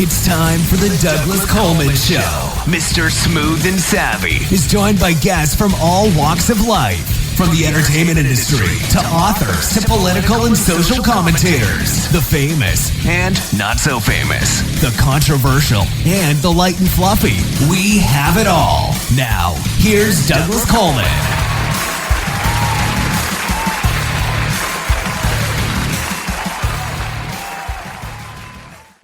It's time for the Douglas Coleman Show. Mr. Smooth and Savvy is joined by guests from all walks of life, from the entertainment industry to authors to political and social commentators, the famous and not so famous, the controversial and the light and fluffy. We have it all. Now, here's Douglas Coleman.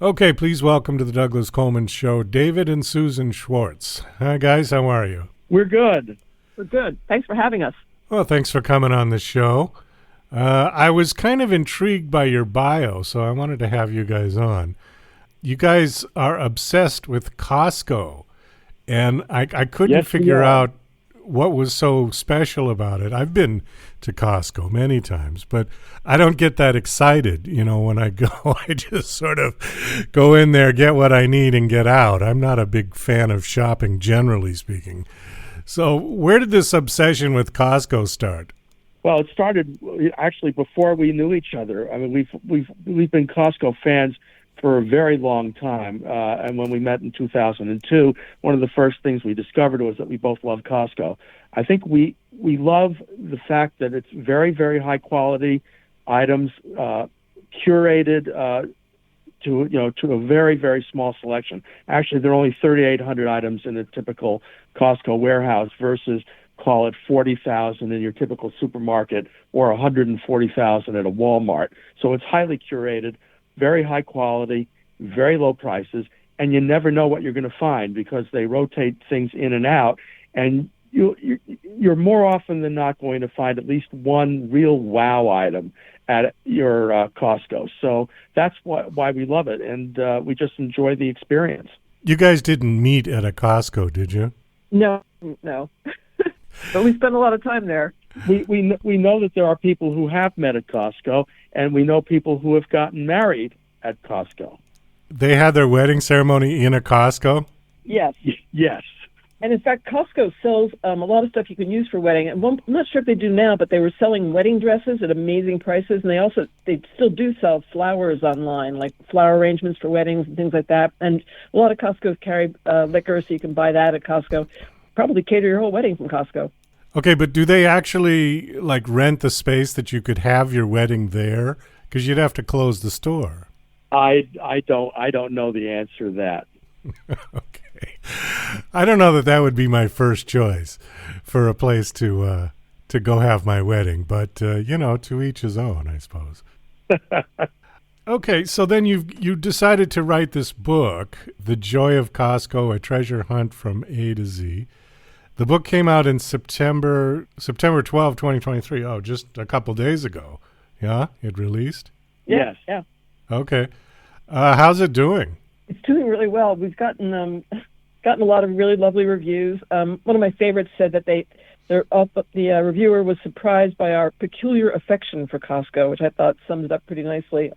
Okay, please welcome to the Douglas Coleman Show, David and Susan Schwartz. Hi, guys. How are you? We're good. We're good. Thanks for having us. Well, thanks for coming on the show. I was kind of intrigued by your bio, so I wanted to have you guys on. You guys are obsessed with Costco, and I couldn't figure out what was so special about it. I've been to Costco many times, but I don't get that excited, when I go. I just sort of go in there, get what I need, and get out. I'm not a big fan of shopping, generally speaking. So where did this obsession with Costco start? Well, it started actually before we knew each other. I mean, we've been Costco fans for a very long time. And when we met in 2002, one of the first things we discovered was that we both love Costco. I think we love the fact that it's very, very high quality items, curated to a very, very small selection. Actually, there are only 3,800 items in a typical Costco warehouse versus, call it 40,000 in your typical supermarket or 140,000 at a Walmart. So it's highly curated, very high quality, very low prices, and you never know what you're going to find because they rotate things in and out, and you're more often than not going to find at least one real wow item at your Costco. So that's why we love it, and we just enjoy the experience. You guys didn't meet at a Costco, did you? No. But we spent a lot of time there. We know that there are people who have met at Costco, and we know people who have gotten married at Costco. They had their wedding ceremony in a Costco? Yes. Yes. And in fact, Costco sells a lot of stuff you can use for wedding. And I'm not sure if they do now, but they were selling wedding dresses at amazing prices. And they still do sell flowers online, like flower arrangements for weddings and things like that. And a lot of Costco's carry liquor, so you can buy that at Costco. Probably cater your whole wedding from Costco. Okay, but do they actually rent the space that you could have your wedding there? Because you'd have to close the store. I don't know the answer to that. Okay, I don't know that would be my first choice for a place to go have my wedding, but to each his own, I suppose. Okay, so then you decided to write this book, The Joy of Costco: A Treasure Hunt from A to Z. The book came out in September 12, 2023. Oh, just a couple days ago. Yeah, it released? Yes. Yeah. Okay. How's it doing? It's doing really well. We've gotten a lot of really lovely reviews. One of my favorites said that the reviewer was surprised by our peculiar affection for Costco, which I thought sums it up pretty nicely.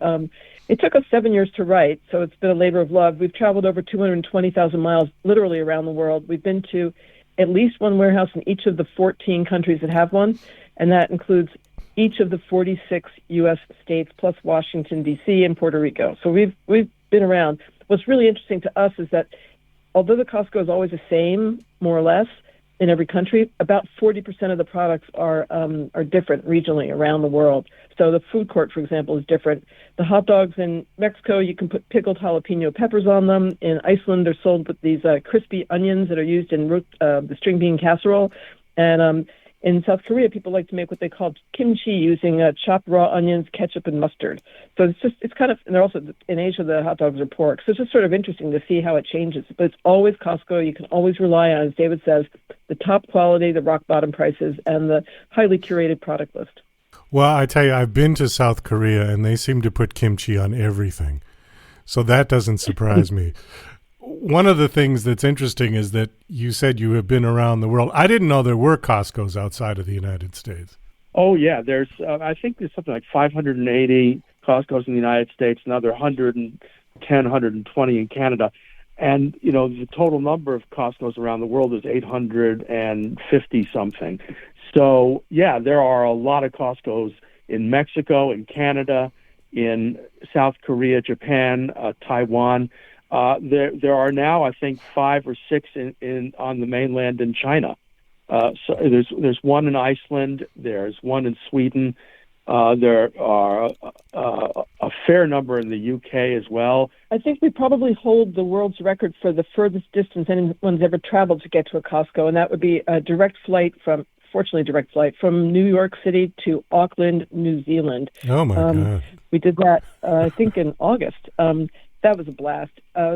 It took us 7 years to write, so it's been a labor of love. We've traveled over 220,000 miles literally around the world. We've been to at least one warehouse in each of the 14 countries that have one, and that includes each of the 46 U.S. states plus Washington, D.C. and Puerto Rico. So we've been around. What's really interesting to us is that although the Costco is always the same, more or less, in every country, about 40% of the products are different regionally around the world. So the food court, for example, is different. The hot dogs in Mexico, you can put pickled jalapeno peppers on them. In Iceland, they're sold with these crispy onions that are used in the string bean casserole. And in South Korea, people like to make what they call kimchi using chopped raw onions, ketchup, and mustard. So it's kind of, and they're also, in Asia, the hot dogs are pork. So it's just sort of interesting to see how it changes. But it's always Costco. You can always rely on, as David says, the top quality, the rock bottom prices, and the highly curated product list. Well, I tell you, I've been to South Korea, and they seem to put kimchi on everything. So that doesn't surprise me. One of the things that's interesting is that you said you have been around the world. I didn't know there were Costco's outside of the United States. Oh, yeah. There's, I think there's something like 580 Costco's in the United States, another 110, 120 in Canada. And, the total number of Costco's around the world is 850-something. So, yeah, there are a lot of Costco's in Mexico, in Canada, in South Korea, Japan, Taiwan. There are now, I think, 5 or 6 in on the mainland in China. So there's one in Iceland. There's one in Sweden. There are a fair number in the UK as well. I think we probably hold the world's record for the furthest distance anyone's ever traveled to get to a Costco, and that would be a direct flight from New York City to Auckland, New Zealand. Oh, my God. We did that, I think, in August. That was a blast.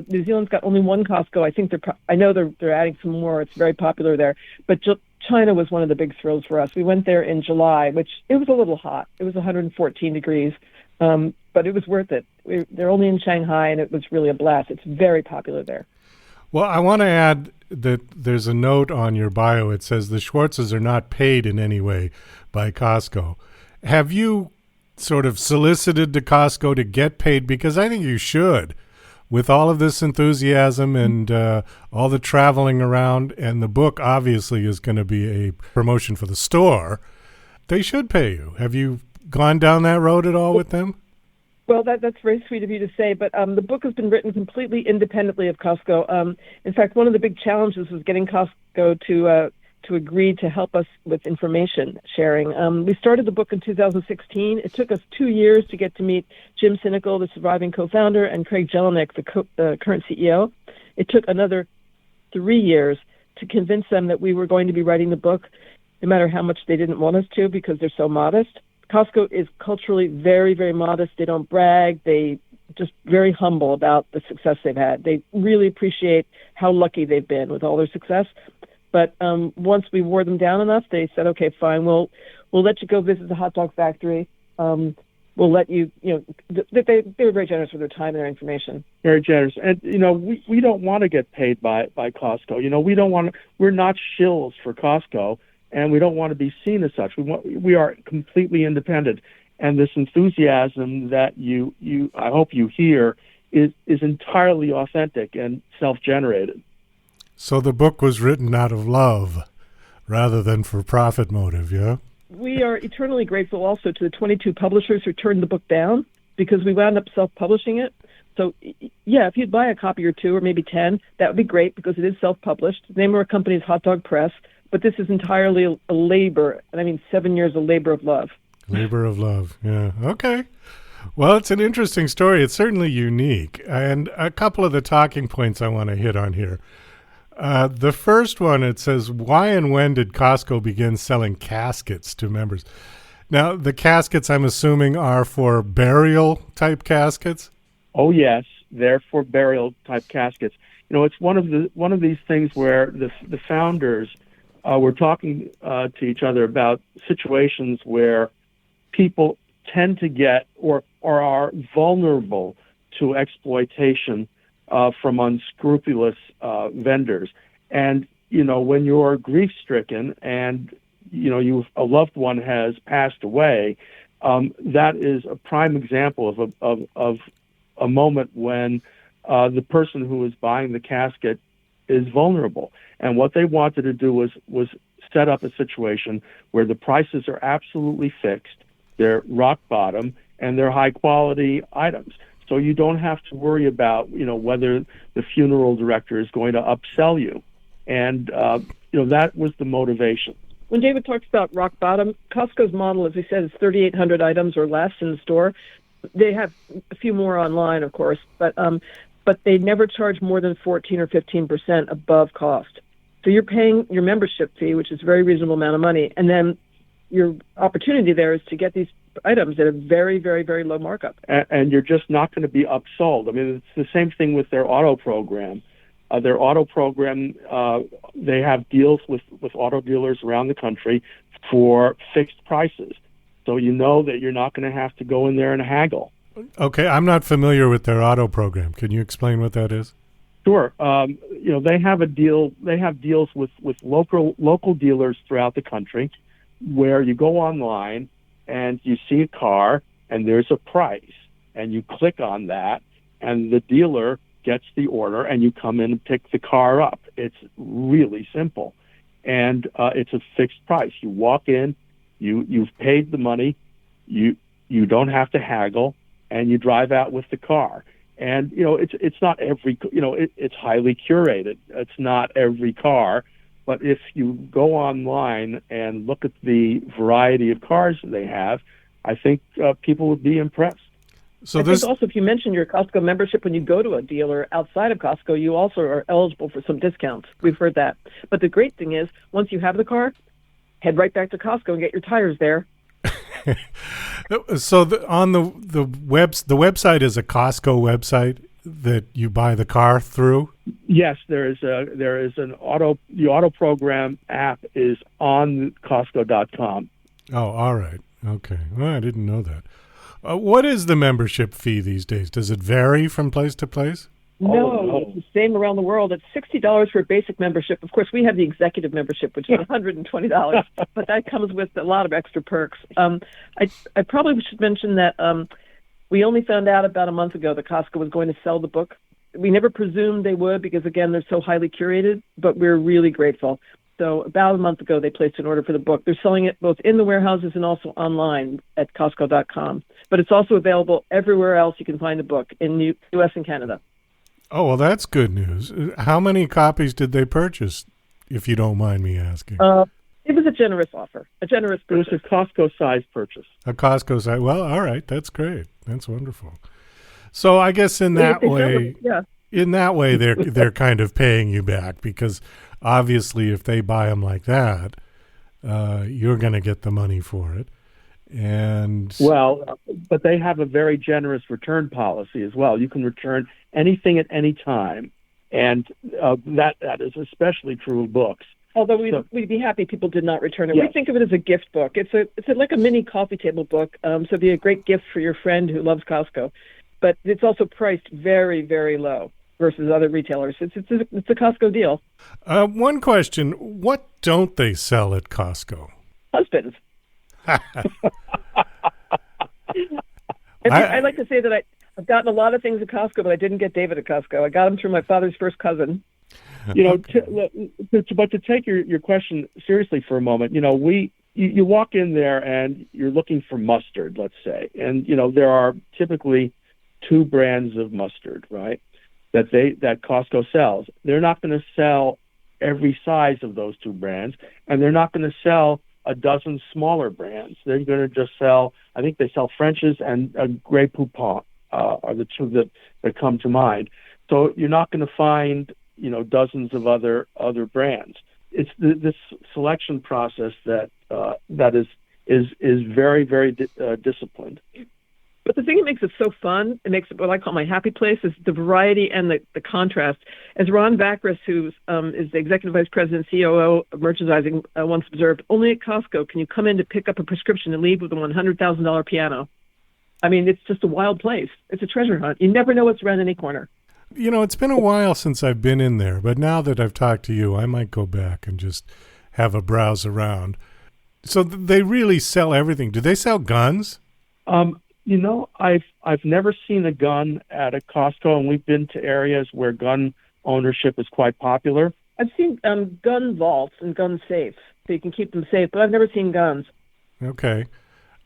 New Zealand's got only one Costco. I think I know they're adding some more. It's very popular there. But China was one of the big thrills for us. We went there in July, which it was a little hot. It was 114 degrees, but it was worth it. They're only in Shanghai, and it was really a blast. It's very popular there. Well, I want to add that there's a note on your bio. It says the Schwartzes are not paid in any way by Costco. Have you sort of solicited to Costco to get paid? Because I think you should. With all of this enthusiasm and all the traveling around, and the book obviously is going to be a promotion for the store, they should pay you. Have you gone down that road at all with them? Well, that's very sweet of you to say, but the book has been written completely independently of Costco. In fact, one of the big challenges was getting Costco to agree to help us with information sharing. We started the book in 2016. It took us 2 years to get to meet Jim Sinekel, the surviving co-founder, and Craig Jelinek, the current CEO. It took another 3 years to convince them that we were going to be writing the book, no matter how much they didn't want us to, because they're so modest. Costco is culturally very, very modest. They don't brag. They just very humble about the success they've had. They really appreciate how lucky they've been with all their success. But once we wore them down enough, they said, "Okay, fine. We'll let you go visit the hot dog factory. We'll let you." They were very generous with their time and their information. Very generous, and we don't want to get paid by Costco. We're not shills for Costco, and we don't want to be seen as such. We are completely independent, and this enthusiasm that I hope you hear is entirely authentic and self-generated. So the book was written out of love rather than for profit motive, yeah? We are eternally grateful also to the 22 publishers who turned the book down, because we wound up self-publishing it. So, yeah, if you'd buy a copy or 2 or maybe 10, that would be great, because it is self-published. The name of our company is Hot Dog Press, but this is entirely a labor, and I mean 7 years of labor of love. Labor of love, yeah. Okay. Well, it's an interesting story. It's certainly unique. And a couple of the talking points I want to hit on here. The first one, it says, why and when did Costco begin selling caskets to members? Now, the caskets, I'm assuming, are for burial-type caskets? Oh, yes. They're for burial-type caskets. It's one of these things where the founders were talking to each other about situations where people tend to get or are vulnerable to exploitation from unscrupulous vendors. And, when you're grief-stricken and, a loved one has passed away, that is a prime example of a moment when the person who is buying the casket is vulnerable. And what they wanted to do was set up a situation where the prices are absolutely fixed, they're rock bottom, and they're high-quality items. So you don't have to worry about, whether the funeral director is going to upsell you. And, that was the motivation. When David talks about rock bottom, Costco's model, as he said, is 3,800 items or less in the store. They have a few more online, of course, but they never charge more than 14 or 15% above cost. So you're paying your membership fee, which is a very reasonable amount of money, and then your opportunity there is to get these items at a very, very, very low markup. And you're just not going to be upsold. I mean, it's the same thing with their auto program. Their auto program, they have deals with auto dealers around the country for fixed prices. So you know that you're not going to have to go in there and haggle. Okay, I'm not familiar with their auto program. Can you explain what that is? Sure. They have a deal. They have deals with local dealers throughout the country, where you go online and you see a car and there's a price, and you click on that, and the dealer gets the order, and you come in and pick the car up. It's really simple, and it's a fixed price. You walk in, you've paid the money, you don't have to haggle, and you drive out with the car. And it's not every it's highly curated. It's not every car, but if you go online and look at the variety of cars they have, I think people would be impressed. So I think also, if you mention your Costco membership when you go to a dealer outside of Costco, you also are eligible for some discounts. We've heard that. But the great thing is, once you have the car, head right back to Costco and get your tires there. So on the website is a Costco website that you buy the car through? Yes, there is the auto program app is on Costco.com. Oh, all right. Okay. Well, I didn't know that. What is the membership fee these days? Does it vary from place to place? No, it's the same around the world. It's $60 for a basic membership. Of course, we have the executive membership, which is $120, but that comes with a lot of extra perks. I probably should mention that we only found out about a month ago that Costco was going to sell the book. We never presumed they would because, again, they're so highly curated, but we're really grateful. So about a month ago, they placed an order for the book. They're selling it both in the warehouses and also online at Costco.com. But it's also available everywhere else you can find the book in the U.S. and Canada. Oh, well, that's good news. How many copies did they purchase, if you don't mind me asking? It was a generous offer, a generous purchase. It was a Costco-sized purchase. A Costco-sized. Well, all right. That's great. That's wonderful. So I guess in that way, they're kind of paying you back because obviously if they buy them like that, you're going to get the money for it. And but they have a very generous return policy as well. You can return anything at any time, and that is especially true of books. Although we'd be happy people did not return it. Yes. We think of it as a gift book. It's like a mini coffee table book, so it'd be a great gift for your friend who loves Costco. But it's also priced very, very low versus other retailers. It's a Costco deal. One question: what don't they sell at Costco? Husbands. I like to say that I've gotten a lot of things at Costco, but I didn't get David at Costco. I got him through my father's first cousin. But to take your question seriously for a moment, you walk in there and you're looking for mustard, let's say, and there are typically two brands of mustard, right? That Costco sells. They're not going to sell every size of those two brands, and they're not going to sell a dozen smaller brands. They're going to just sell, I think they sell French's and Grey Poupon are the two that come to mind. So you're not going to find, dozens of other brands. It's this selection process that is very, very disciplined. But the thing that makes it so fun, it makes it what I call my happy place, is the variety and the contrast. As Ron Vacris, who is the Executive Vice President, COO of Merchandising, once observed, only at Costco can you come in to pick up a prescription and leave with a $100,000 piano. I mean, it's just a wild place. It's a treasure hunt. You never know what's around any corner. It's been a while since I've been in there, but now that I've talked to you, I might go back and just have a browse around. So they really sell everything. Do they sell guns? I've never seen a gun at a Costco, and we've been to areas where gun ownership is quite popular. I've seen gun vaults and gun safes, so you can keep them safe, but I've never seen guns. Okay.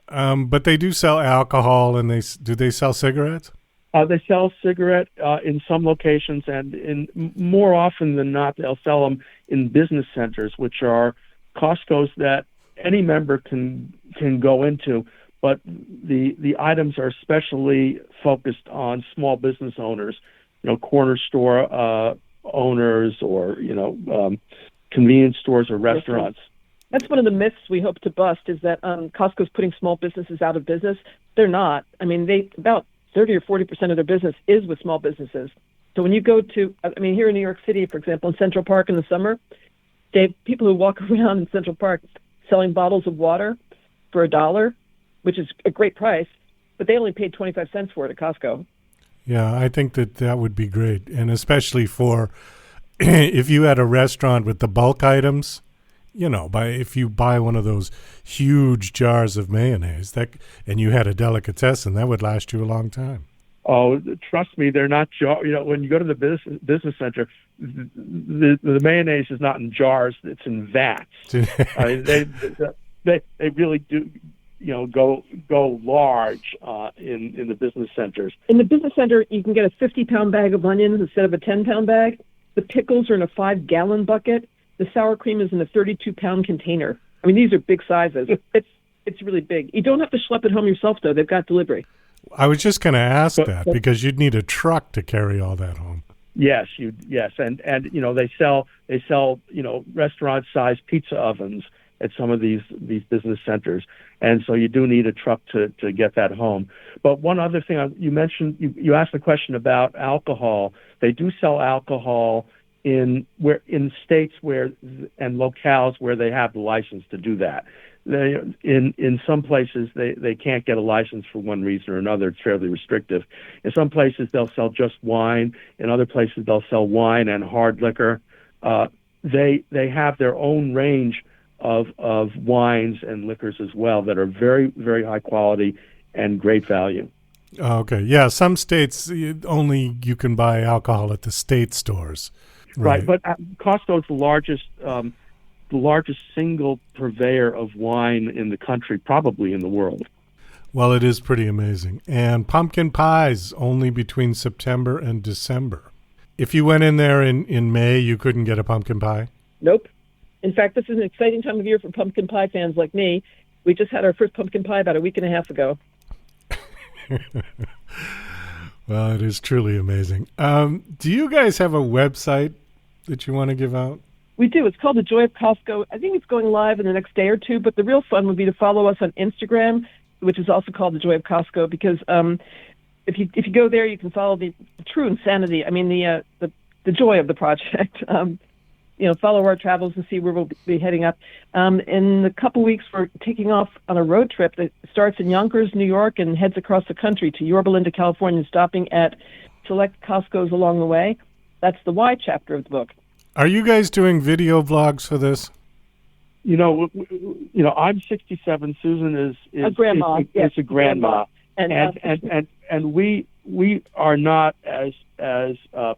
But they do sell alcohol, and do they sell cigarettes? They sell cigarette in some locations, and more often than not, they'll sell them in business centers, which are Costco's that any member can go into. But the items are especially focused on small business owners, corner store owners, or convenience stores or restaurants. That's one of the myths we hope to bust, is that Costco's putting small businesses out of business. They're not. I mean, about 30 or 40% of their business is with small businesses. So when you go to, here in New York City, for example, in Central Park in the summer, they have people who walk around in Central Park selling bottles of water for $1, which is a great price, but they only paid 25 cents for it at Costco. Yeah, I think that would be great. And especially for if you had a restaurant with the bulk items, if you buy one of those huge jars of mayonnaise and you had a delicatessen, that would last you a long time. Oh, trust me, they're not jars. When you go to the business center, the mayonnaise is not in jars; it's in vats. They really do go large in the business centers. In the business center, you can get a 50-pound bag of onions instead of a 10-pound bag. The pickles are in a 5-gallon bucket. The sour cream is in a 32-pound container. I mean, these are big sizes. It's really big. You don't have to schlep it home yourself, though. They've got delivery. I was just going to ask that because you'd need a truck to carry all that home. Yes, and they sell restaurant-sized pizza ovens at some of these business centers, and so you do need a truck to get that home. But one other thing you mentioned, you asked a question about alcohol. They do sell alcohol in states and locales where they have the license to do that. In some places they can't get a license for one reason or another. It's fairly restrictive. In some places they'll sell just wine. In other places they'll sell wine and hard liquor. They have their own range of wines and liquors as well that are very, very high quality and great value. Okay, yeah. Some states only you can buy alcohol at the state stores. Right, but Costco is the largest single purveyor of wine in the country, probably in the world. Well, it is pretty amazing. And pumpkin pies only between September and December. If you went in there in May, you couldn't get a pumpkin pie? Nope. In fact, this is an exciting time of year for pumpkin pie fans like me. We just had our first pumpkin pie about a week and a half ago. Well, it is truly amazing. Do you guys have a website that you want to give out? We do. It's called The Joy of Costco. I think it's going live in the next day or two, but the real fun would be to follow us on Instagram, which is also called The Joy of Costco, because if you go there, you can follow the true insanity. I mean, the joy of the project. Follow our travels and see where we'll be heading up. In a couple weeks, we're taking off on a road trip that starts in Yonkers, New York, and heads across the country to Yorba Linda, California, stopping at select Costco's along the way. That's the Y chapter of the book. Are you guys doing video vlogs for this? I'm 67. Susan is a grandma. Is a grandma, and we are not as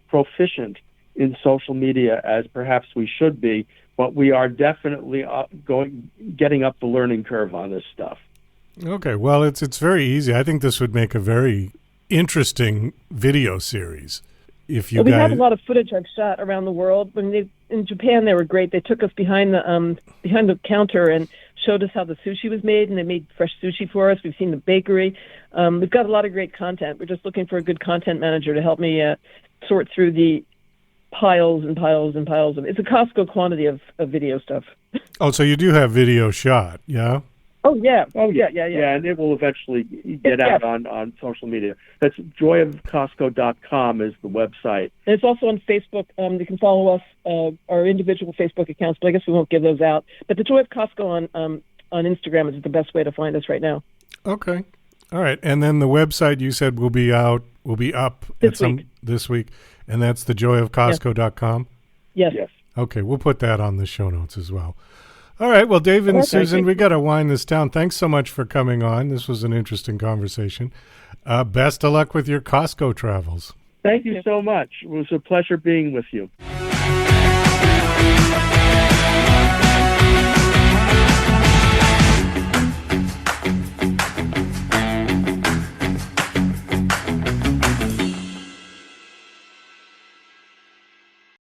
proficient in social media as perhaps we should be, but we are definitely getting up the learning curve on this stuff. Okay, well, it's very easy. I think this would make a very interesting video series. If you we have a lot of footage I've shot around the world. In Japan, they were great. They took us behind the counter and showed us how the sushi was made, and they made fresh sushi for us. We've seen the bakery. We've got a lot of great content. We're just looking for a good content manager to help me sort through the piles and piles and piles of. It's a Costco quantity of video stuff. Oh, so you do have video shot, yeah? Oh, yeah. Yeah, and it will eventually get out on social media. That's joyofcostco.com is the website. And it's also on Facebook. You can follow us, our individual Facebook accounts, but I guess we won't give those out. But the Joy of Costco on Instagram is the best way to find us right now. Okay. All right. And then the website you said will be up this week. And that's thejoyofcostco.com? Yes. Okay, we'll put that on the show notes as well. All right, well, David and Susan, we got to wind this down. Thanks so much for coming on. This was an interesting conversation. Best of luck with your Costco travels. Thank you so much. It was a pleasure being with you.